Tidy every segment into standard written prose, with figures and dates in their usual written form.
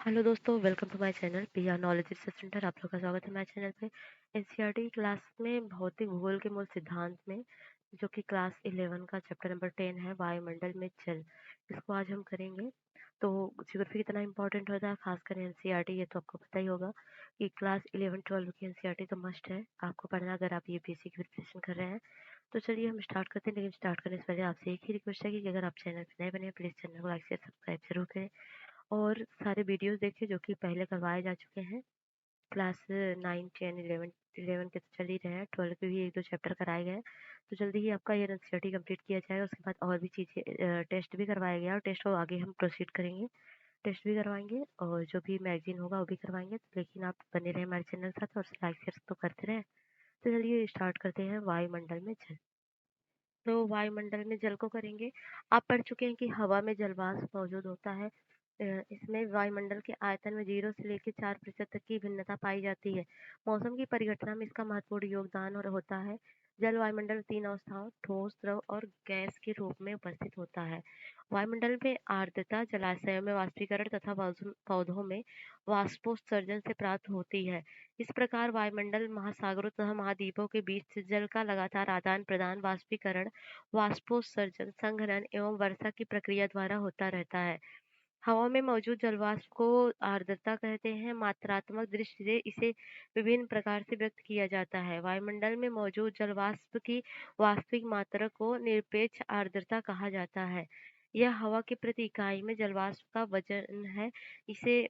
Hello दोस्तों, welcome to my channel PR knowledge research centre. आप लोग का स्वागत है हमारे चैनल पे। एनसीईआरटी क्लास में भौतिक भूगोल के मूल सिद्धांत में जो कि क्लास 11 का चैप्टर नंबर 10 है, वायुमंडल में जल। इसको आज हम करेंगे। तो ज्योग्राफी कितना इंपॉर्टेंट होता है, खासकर एनसीईआरटी, ये तो आपको पता ही होगा कि क्लास 11-12 की एनसीईआरटी तो मस्ट है आपको पढ़ना अगर आप यूपीएससी की प्रिपरेशन कर रहे हैं। तो चलिए हम स्टार्ट करते हैं, लेकिन स्टार्ट करने से पहले आपसे एक ही रिक्वेस्ट है कि अगर आप चैनल पर नए बने प्लीज़ चैनल को लाइक शेयर सब्सक्राइब जरूर करें और सारे वीडियोस देखिए जो कि पहले करवाए जा चुके हैं। क्लास 9, 10, 11 के तो चल ही रहे हैं, 12 के भी 1-2 चैप्टर कराए गए हैं। तो जल्दी ही आपका ये एनसीईआरटी कंप्लीट किया जाएगा। उसके बाद और भी चीज़ें टेस्ट भी करवाया गया और टेस्ट को आगे हम प्रोसीड करेंगे। टेस्ट भी करवाएँगे और जो भी मैगज़ीन होगा वो भी करवाएँगे। तो लेकिन आप बने रहें हमारे चैनल के साथ और लाइक शेयर तो करते रहें। तो चलिए स्टार्ट करते हैं वायुमंडल में जल। तो वायुमंडल में जल को करेंगे। आप पढ़ चुके हैं कि हवा में जलवाष्प मौजूद होता है। इसमें वायुमंडल के आयतन में 0 से लेकर 4% तक की भिन्नता पाई जाती है। मौसम की परिघटना में इसका महत्वपूर्ण योगदान और होता है। जल वायुमंडल 3 अवस्थाओं ठोस, द्रव और गैस के रूप में उपस्थित होता है। वायुमंडल में आर्द्रता जलाशयों में वाष्पीकरण तथा पौधों में वाष्पोत्सर्जन से प्राप्त होती है। इस प्रकार वायुमंडल महासागरों तथा महाद्वीपों के बीच जल का लगातार आदान प्रदान वाष्पीकरण, वाष्पोत्सर्जन, संघनन एवं वर्षा की प्रक्रिया द्वारा होता रहता है। हवा में मौजूद जलवाष्प को आर्द्रता कहते हैं। मात्रात्मक दृष्टि से इसे विभिन्न प्रकार से व्यक्त किया जाता है। वायुमंडल में मौजूद जलवाष्प की वास्तविक मात्रा को निरपेक्ष आर्द्रता कहा जाता है। यह हवा की प्रति इकाई में जलवाष्प का वजन है। इसे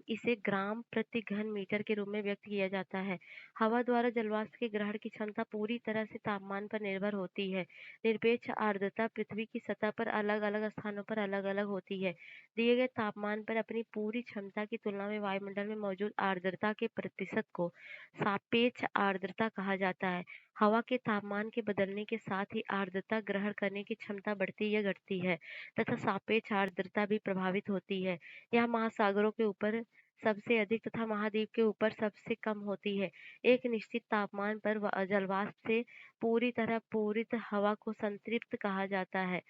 इसे ग्राम प्रति घन मीटर के रूप में व्यक्त किया जाता है। हवा द्वारा जलवाष्प के ग्रहण की क्षमता पूरी तरह से तापमान पर निर्भर होती है। निरपेक्ष आर्द्रता पृथ्वी की सतह पर अलग-अलग स्थानों पर अलग-अलग होती है। दिए गए तापमान पर अपनी पूरी क्षमता की तुलना में वायुमंडल में मौजूद आर्द्रता के प्रतिशत को सापेक्ष आर्द्रता कहा जाता है। हवा के तापमान के बदलने के साथ ही आर्द्रता ग्रहण करने की क्षमता बढ़ती या घटती है तथा सापेक्ष आर्द्रता भी प्रभावित होती है। यह महासागरों के ऊपर सबसे अधिक तथा महाद्वीप के ऊपर सबसे कम होती है। एक निश्चित तापमान पर जलवाष्प से पूरी तरह पूरित हवा को संतृप्त कहा जाता है।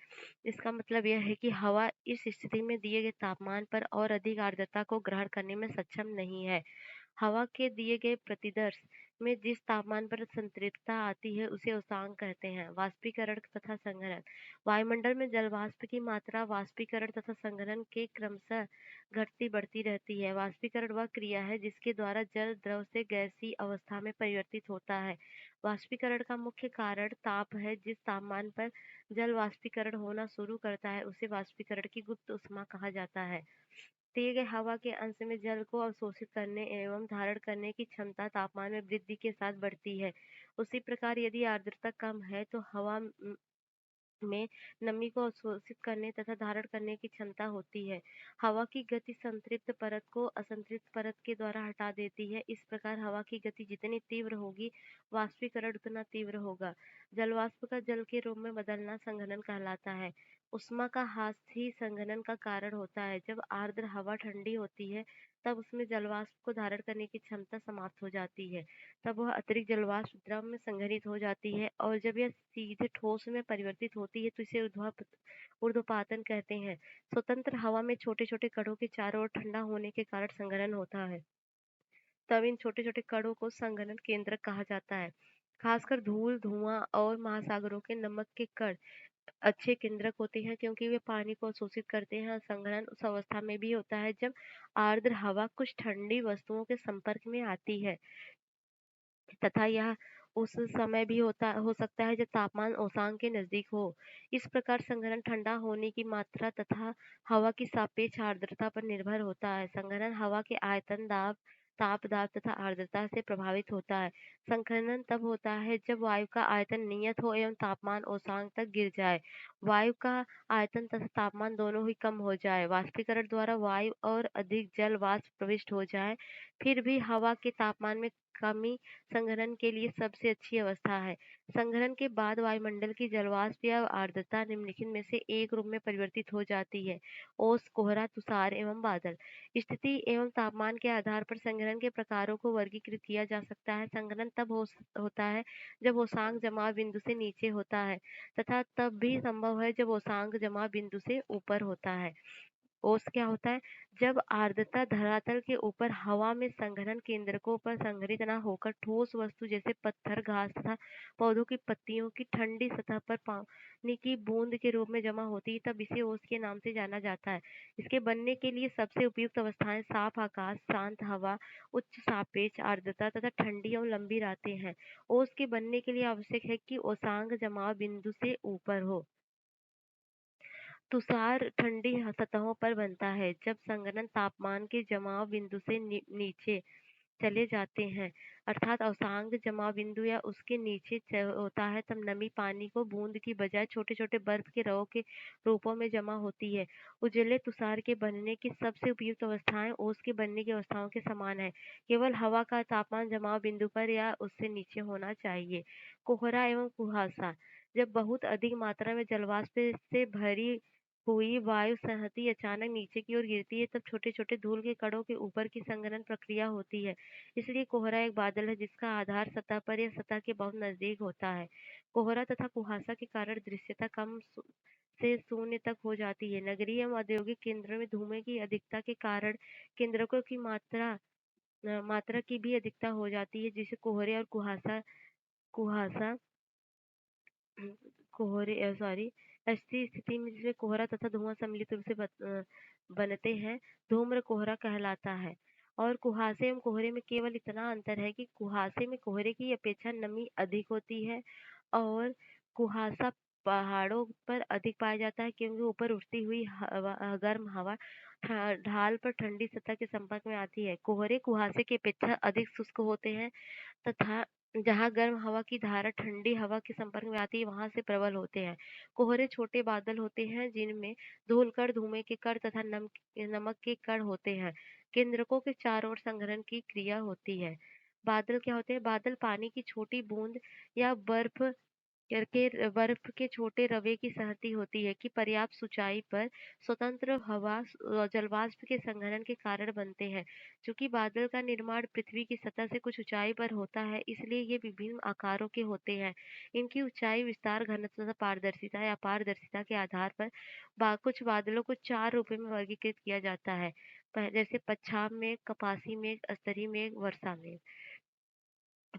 इसका मतलब यह है कि हवा इस स्थिति में दिए गए तापमान पर और अधिक आर्द्रता को ग्रहण करने में सक्षम नहीं है। हवा के दिए गए प्रतिदर्श में जिस तापमान पर संतृप्तता आती है उसे उष्मांक कहते हैं। वाष्पीकरण तथा संघनन। वायुमंडल में जल वाष्प की मात्रा वाष्पीकरण तथा संघनन के क्रमशः घटती बढ़ती रहती है। वाष्पीकरण वह क्रिया है जिसके द्वारा जल द्रव से गैसीय अवस्था में परिवर्तित होता है। वाष्पीकरण का मुख्य कारण ताप है। जिस तापमान पर जल वाष्पीकरण होना शुरू करता है उसे वाष्पीकरण की गुप्त ऊष्मा कहा जाता है। दिए गए हवा के अंश में जल को अवशोषित करने एवं धारण करने की क्षमता तापमान में वृद्धि के साथ बढ़ती है। उसी प्रकार यदि आर्द्रता कम है तो हवा में नमी को अवशोषित करने तथा धारण करने की क्षमता होती है। हवा की गति संतृप्त परत को असंतृप्त परत के द्वारा हटा देती है। इस प्रकार हवा की गति जितनी तीव्र होगी, वाष्पीकरण उतना तीव्र होगा। जलवाष्प का जल के रूप में बदलना संघनन कहलाता है। ऊष्मा का ह्रास ही संघनन का कारण होता है। जब आर्द्र हवा ठंडी होती है, तब उसमें जलवाष्प को धारण करने की क्षमता समाप्त हो जाती है। तब वह अतिरिक्त जलवाष्प द्रव में संघनित हो जाती है और जब यह सीधे ठोस में परिवर्तित होती है तो इसे ऊर्ध्वपातन कहते हैं। स्वतंत्र हवा में छोटे छोटे कणों के चारों ओर ठंडा होने के कारण संघनन होता है। तब इन छोटे छोटे कणों को संघनन केंद्रक कहा जाता है। खासकर धूल, धुआं और महासागरों के नमक के कण अच्छे केंद्रक होते हैं क्योंकि वे पानी को अवशोषित करते हैं। और संघनन उस अवस्था में भी होता है जब आर्द्र हवा कुछ ठंडी वस्तुओं के संपर्क में आती है तथा यह उस समय भी हो सकता है जब तापमान औसांक के नजदीक हो। इस प्रकार संघनन ठंडा होने की मात्रा तथा हवा की सापेक्ष आर्द्रता पर निर्भर होता है। संघनन हवा के आयतन, दाब, ताप दाब तथा आर्द्रता से प्रभावित होता है। संघनन तब होता है जब वायु का आयतन नियत हो एवं तापमान औसांक तक गिर जाए। वायु का आयतन तथा तापमान दोनों ही कम हो जाए। वाष्पीकरण द्वारा वायु और अधिक जल वाष्प प्रविष्ट हो जाए, फिर भी हवा के तापमान में कमी संघनन के लिए सबसे अच्छी अवस्था है। संघनन के बाद वायुमंडल की जलवाष्प या आर्द्रता निम्नलिखित में से एक रूप में परिवर्तित हो जाती है: ओस, कोहरा, तुषार एवं बादल। स्थिति एवं तापमान के आधार पर संघनन के प्रकारों को वर्गीकृत किया जा सकता है। संघनन तब होता है जब ओसांक जमाव बिंदु से नीचे होता है तथा तब भी संभव है जब ओसांक जमाव बिंदु से ऊपर होता है। ओस क्या होता है? जब आर्द्रता धरातल के ऊपर हवा में संघनन केंद्रकों पर संग्रहित न होकर ठोस वस्तु जैसे पत्थर, घास तथा पौधों की पत्तियों की ठंडी सतह पर पानी की बूंद के रूप में जमा होती है, तब इसे ओस के नाम से जाना जाता है। इसके बनने के लिए सबसे उपयुक्त अवस्थाएं साफ आकाश, शांत हवा, उच्च सापेक्ष आर्द्रता तथा ठंडी और लंबी रातें हैं। ओस के बनने के लिए आवश्यक है कि ओसांग जमाव बिंदु से ऊपर हो। तुषार ठंडी सतहों पर बनता है जब संघनन तापमान के जमाव बिंदु से नीचे चले जाते हैं, अर्थात अवसांग जमाव बिंदु या उसके नीचे होता है, तब नमी पानी को बूंद की बजाय छोटे छोटे बर्फ के रवों के रूपों में जमा होती है। उजले तुषार के बनने की सबसे उपयुक्त अवस्थाएं ओस के बनने की अवस्थाओं के समान है, केवल हवा का तापमान जमाव बिंदु पर या उससे नीचे होना चाहिए। कोहरा एवं कुहासा, जब बहुत अधिक मात्रा में जलवाष्प से भरी हुई वायु संहति अचानक नीचे की ओर गिरती है, तब छोटे छोटे धूल के कणों के ऊपर की संघनन प्रक्रिया होती है। इसलिए कोहरा एक बादल है जिसका आधार सतह पर या सतह के बहुत नजदीक होता है। कोहरा तथा कुहासा के कारण दृश्यता से शून्य तक हो जाती है। नगरीय एवं औद्योगिक केंद्रों में धुएं की अधिकता के कारण केंद्रकों की मात्रा की भी अधिकता हो जाती है, जिसे कोहरे और कुहासा कुहासा कोहरे सॉरी ऐसी स्थिति में जिसमें कोहरा तथा धुआं सम्मिलित रूप से बनते हैं, धूम्र कोहरा कहलाता है। और कुहासे एवं कोहरे में केवल इतना अंतर है कि कुहासे में कोहरे की अपेक्षा नमी अधिक होती है और कुहासा पहाड़ों पर अधिक पाया जाता है, क्योंकि ऊपर उठती हुई गर्म हवा ढाल पर ठंडी सतह के संपर्क में आती है। कोहरे कुहासे की अपेक्षा अधिक शुष्क होते हैं तथा जहाँ गर्म हवा की धारा ठंडी हवा के संपर्क में आती है, वहां से प्रबल होते हैं। कोहरे छोटे बादल होते हैं जिनमें धूलकण, धुएं के कण तथा नमक के कण होते हैं। केंद्रकों के चारों ओर संघनन की क्रिया होती है। बादल क्या होते हैं? बादल पानी की छोटी बूंद या बर्फ के छोटे रवे की सहती होती है कि पर्याप्त ऊंचाई पर स्वतंत्र हवा जलवाष्प के संघनन के कारण बनते हैं। चूंकि बादल का निर्माण पृथ्वी की सतह से कुछ ऊंचाई पर होता है, इसलिए ये विभिन्न आकारों के होते हैं। इनकी ऊंचाई, विस्तार, घनत्व तथा पारदर्शिता या अपारदर्शिता के आधार पर कुछ बादलों को चार रूपों में वर्गीकृत किया जाता है। जैसे पच्छाद मेघ, कपासी मेघ, स्तरीय मेघ, वर्षा मेघ।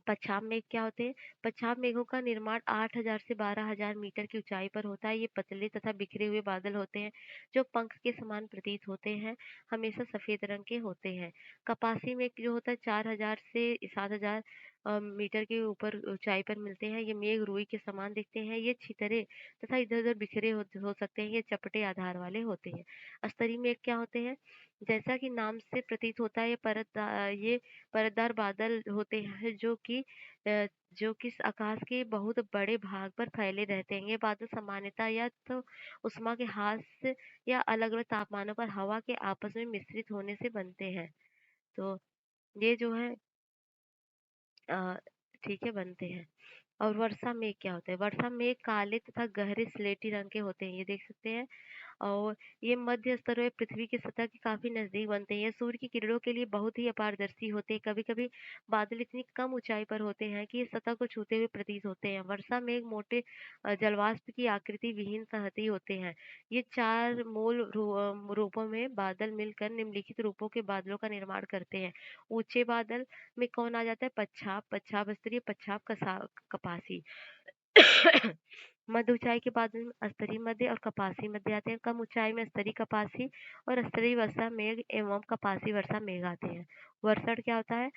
पच्छाद मेघ क्या होते हैं? पच्छाद मेघों का निर्माण 8,000 से 12,000 मीटर की ऊंचाई पर होता है। ये पतले तथा बिखरे हुए बादल होते हैं जो पंख के समान प्रतीत होते हैं, हमेशा सफेद रंग के होते हैं। कपासी मेघ जो होता है 4,000 से 7,000 मीटर के ऊपर ऊंचाई पर मिलते हैं। ये मेघ रुई के समान दिखते हैं। ये छितरे तथा इधर उधर बिखरे हो सकते हैं। ये चपटे आधार वाले होते हैं। स्तरीय मेघ क्या होते हैं? जैसा कि नाम से प्रतीत होता है, ये परतदार बादल होते हैं जो कि आकाश के बहुत बड़े भाग पर फैले रहते हैं। ये बादल सामान्यतः या तो उष्मा के हाथ या अलग अलग तापमानों पर हवा के आपस में मिश्रित होने से बनते हैं। तो ये जो है अ, ठीक है, बनते हैं। और वर्षा मेघ क्या होता है? वर्षा मेघ काले तथा गहरे स्लेटी रंग के होते हैं, ये देख सकते हैं। और ये मध्य स्तर में पृथ्वी की सतह के काफी नजदीक बनते हैं। ये सूर्य की किरणों के लिए बहुत ही अपारदर्शी होते हैं। कभी कभी बादल इतनी कम ऊंचाई पर होते हैं कि ये सतह को छूते हुए प्रतीत होते हैं। वर्षा मेघ मोटे जलवाष्प की आकृति विहीन संहति होते हैं। ये चार मूल रूपों में बादल मिलकर निम्नलिखित रूपों के बादलों का निर्माण करते हैं। ऊंचे बादल में कौन आ जाता है? पच्छाद, पच्छाद स्तरीय, पच्छाद कपासी। मध्य ऊंचाई के बादल में स्तरीय मध्य और कपासी मध्य आते हैं। कम ऊंचाई में स्तरीय कपासी और स्तरीय वर्षा मेघ एवं कपासी वर्षा मेघ आते हैं। वर्षण क्या होता है?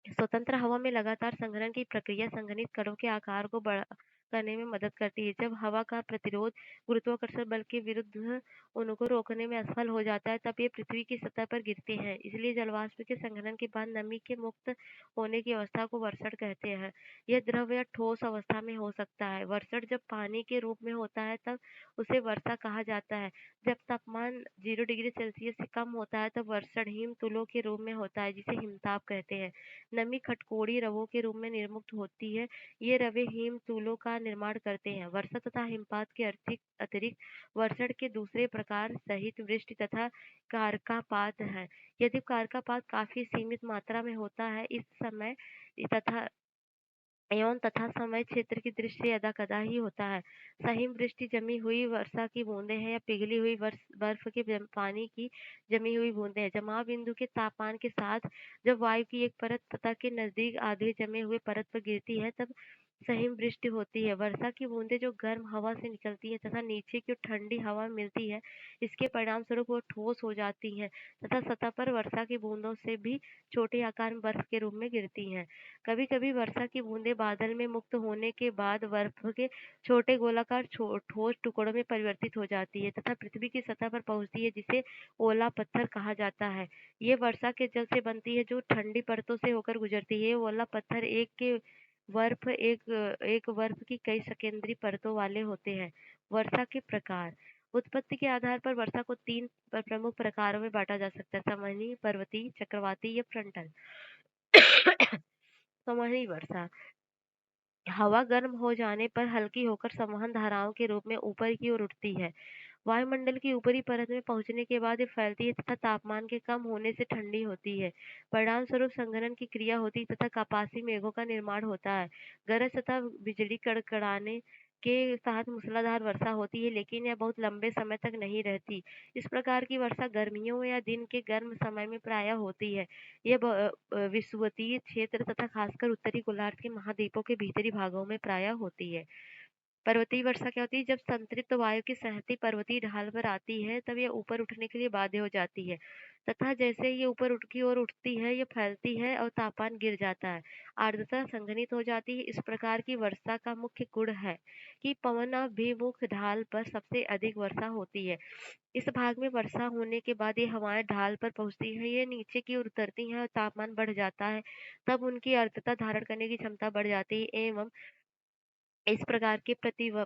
स्वतंत्र हवा में लगातार संघनन की प्रक्रिया संघनित कणों के आकार को बड़ा करने में मदद करती है। जब हवा का प्रतिरोध गुरुत्वाकर्षण बल के विरुद्ध उनको रोकने में असफल हो जाता है, तब ये पृथ्वी की सतह पर गिरते हैं। इसलिए जलवाष्प के संघनन के बाद नमी के मुक्त होने की अवस्था को वर्षण कहते हैं। यह द्रव या ठोस अवस्था में हो सकता है। वर्षण जब पानी के रूप में होता है, तब उसे वर्षा कहा जाता है। जब तापमान 0 डिग्री सेल्सियस से कम होता है, तब वर्षण हिम तुलों के रूप में होता है, जिसे हिमताप कहते हैं। नमी खटकोड़ी रवों के रूप में निर्मुक्त होती है। ये रवे हिमतूलों का निर्माण करते हैं। वर्षा तथा हिमपात के अतिरिक्त वर्षण के दूसरे प्रकार सहित वृष्टि तथा कारकापात है। यदि कारकापात काफी सीमित मात्रा में होता है इस समय तथा एवं तथा समय क्षेत्र की दृष्टि से अदा-कदा ही होता है। सहिम-वृष्टि जमी हुई वर्षा की बूंदें हैं या पिघली हुई बर्फ के पानी की जमी हुई बूंदें हैं। जमाव बिंदु के तापमान के साथ जब वायु की एक परत सतह के नजदीक आधे जमे हुए परत पर गिरती है तब सहिम-वृष्टि होती है। वर्षा की बूंदें जो गर्म हवा से निकलती हैं तथा नीचे की ओर ठंडी हवा मिलती है, इसके परिणामस्वरूप वो ठोस हो जाती हैं तथा सतह पर वर्षा की बूंदों से भी छोटे आकार में बर्फ के रूप में गिरती हैं। कभी-कभी वर्षा की बूंदें बादल में मुक्त होने के बाद बर्फ के छोटे गोलाकार ठोस टुकड़ों में परिवर्तित हो जाती है तथा पृथ्वी की सतह पर पहुंचती है, जिसे ओला पत्थर कहा जाता है। ये वर्षा के जल से बनती है जो ठंडी परतों से होकर गुजरती है। ये ओला पत्थर एक बर्फ की कई सेकेंडरी परतों वाले होते हैं। वर्षा के प्रकार उत्पत्ति के आधार पर वर्षा को तीन प्रमुख प्रकारों में बांटा जा सकता है: संवहनी, पर्वतीय, चक्रवाती या फ्रंटल। संवहनी वर्षा हवा गर्म हो जाने पर हल्की होकर संवहन धाराओं के रूप में ऊपर की ओर उठती है। वायुमंडल की ऊपरी परत में पहुंचने के बाद ये फैलती है तथा तापमान के कम होने से ठंडी होती है। परिणाम स्वरूप संघनन की क्रिया होती तथा कपासी मेघों का निर्माण होता है। गरज तथा बिजली कड़कड़ाने के साथ मूसलाधार वर्षा होती है, लेकिन यह बहुत लंबे समय तक नहीं रहती। इस प्रकार की वर्षा गर्मियों या दिन के गर्म समय में प्रायः होती है। यह विषुवतीय क्षेत्र तथा खासकर उत्तरी गोलार्ध के महाद्वीपों के भीतरी भागों में प्रायः होती है। पर्वतीय वर्षा क्या होती है? जब संतृप्त वायु की सहती पर्वतीय ढाल पर आती है, तब यह ऊपर उठने के लिए बाध्य हो जाती है तथा जैसे ये ऊपर उठ की ओर उठती है, ये फैलती है और तापमान गिर जाता है। आर्द्रता संघनित हो जाती है। इस प्रकार की वर्षा का मुख्य गुण है कि पवनाभिमुख ढाल पर सबसे अधिक वर्षा होती है। इस भाग में वर्षा होने के बाद ये हवाएं ढाल पर पहुंचती हैं, ये नीचे की ओर उतरती हैं और तापमान बढ़ जाता है। तब उनकी आर्द्रता धारण करने की क्षमता बढ़ जाती है एवं इस प्रकार के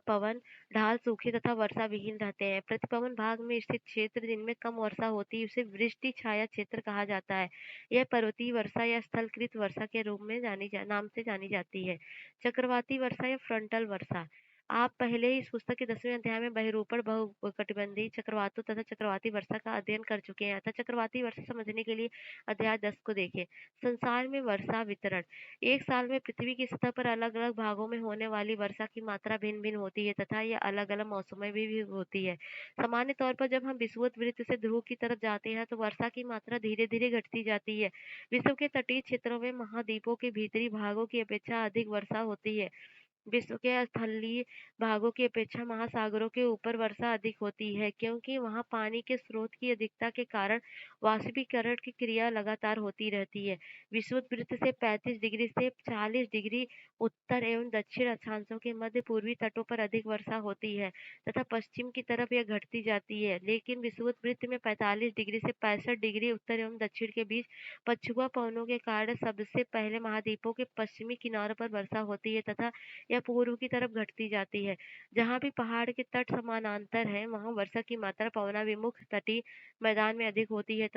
पवन ढाल सूखे तथा वर्षा विहीन रहते हैं। प्रतिपवन भाग में स्थित क्षेत्र जिनमें कम वर्षा होती है उसे वृष्टि छाया क्षेत्र कहा जाता है। यह पर्वतीय वर्षा या स्थलकृत वर्षा के रूप में नाम से जानी जाती है। चक्रवाती वर्षा या फ्रंटल वर्षा आप पहले ही इस पुस्तक के 10वें अध्याय में बहिरूपण बहुकटिबंधीय चक्रवातों तथा चक्रवाती वर्षा का अध्ययन कर चुके हैं। अतः चक्रवाती वर्षा समझने के लिए अध्याय 10 को देखें। संसार में वर्षा वितरण एक साल में पृथ्वी की सतह पर अलग-अलग भागों में होने वाली वर्षा की मात्रा भिन्न-भिन्न होती है तथा यह अलग-अलग मौसमों में भी होती है। सामान्य तौर पर जब हम विषुवत वृत्त से ध्रुव की तरफ जाते हैं तो वर्षा की मात्रा धीरे-धीरे घटती जाती है। विश्व के तटीय क्षेत्रों में महाद्वीपों के भीतरी भागों की अपेक्षा अधिक वर्षा होती है। विश्व के स्थलीय भागों की अपेक्षा महासागरों के ऊपर वर्षा अधिक होती है, क्योंकि वहां पानी के स्रोत की अधिकता के कारण वाष्पीकरण की क्रिया लगातार होती रहती है। विषुववृत्त से 35 डिग्री से 40 डिग्री उत्तर एवं दक्षिण अक्षांशों के मध्य पूर्वी तटों पर अधिक वर्षा होती है तथा पश्चिम की तरफ यह घटती जाती है। लेकिन विषुववृत्त में 45 डिग्री से 65 डिग्री उत्तर एवं दक्षिण के बीच पछुआ पवनों के कारण सबसे पहले महाद्वीपों के पश्चिमी किनारों पर वर्षा होती है तथा या पूर्व की तरफ घटती जाती है। जहाँ भी पहाड़ के तट समानांतर हैं, वहाँ वर्षा की मात्रा पवनाभिमुख तटीय मैदान में अधिक होती है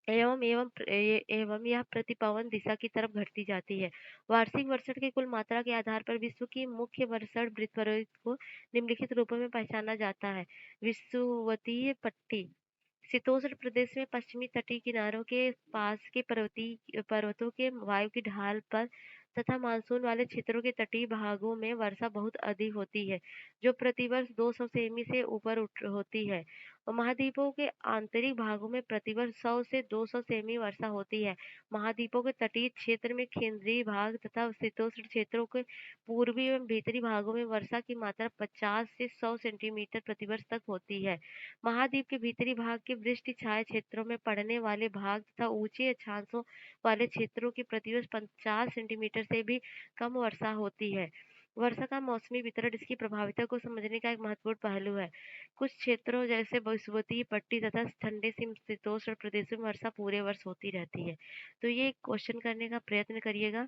एवं यह प्रतिपवन दिशा की तरफ घटती जाती है। वार्षिक वर्षण की कुल मात्रा के आधार पर विश्व की मुख्य वर्षण वृत्तवृत्त को निम्नलिखित रूपों में पहचाना जाता है। विषुवतीय पट्टी शीतोष्ण प्रदेश में पश्चिमी तटीय किनारों के पास के पर्वतों के वायु की ढाल पर तथा मानसून वाले क्षेत्रों के तटीय भागों में वर्षा बहुत अधिक होती है, जो प्रतिवर्ष 200 सेमी से ऊपर होती है। और महाद्वीपों के आंतरिक भागों में प्रतिवर्ष 100 से 200 सेमी वर्षा होती है। महाद्वीपों के तटीय क्षेत्र में केंद्रीय भाग तथा शीतोष्ण क्षेत्रों के पूर्वी एवं भीतरी भागों में वर्षा की मात्रा 50 से 100 सेंटीमीटर प्रतिवर्ष तक होती है। महाद्वीप के भीतरी भाग के वृष्टि छाया क्षेत्रों में पड़ने वाले भाग तथा ऊंचे अक्षांशों वाले क्षेत्रों की प्रतिवर्ष 50 सेंटीमीटर से भी कम वर्षा होती है। वर्षा का मौसमी वितरण इसकी प्रभाविता को समझने का एक महत्वपूर्ण पहलू है। कुछ क्षेत्रों जैसे विषुवतीय पट्टी तथा ठंडे शीतोष्ण प्रदेशों में वर्षा पूरे वर्ष होती रहती है। तो ये क्वेश्चन करने का प्रयत्न करिएगा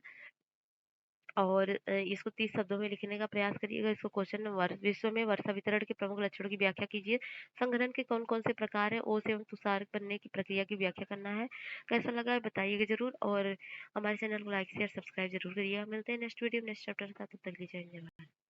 और इसको 30 शब्दों में लिखने का प्रयास करिएगा। इसको क्वेश्चन विश्व में वर्षा वितरण के प्रमुख लक्षणों की व्याख्या कीजिए। संघनन के कौन-कौन से प्रकार हैं? ओस एवं तुषार बनने की प्रक्रिया की व्याख्या करना है। कैसा लगा है बताइएगा ज़रूर और हमारे चैनल को लाइक, शेयर, सब्सक्राइब ज़रूर करिएगा। मिलते हैं नेक्स्ट वीडियो, नेक्स्ट चैप्टर के साथ। तब तक के लिए जय हिंद, जय भारत।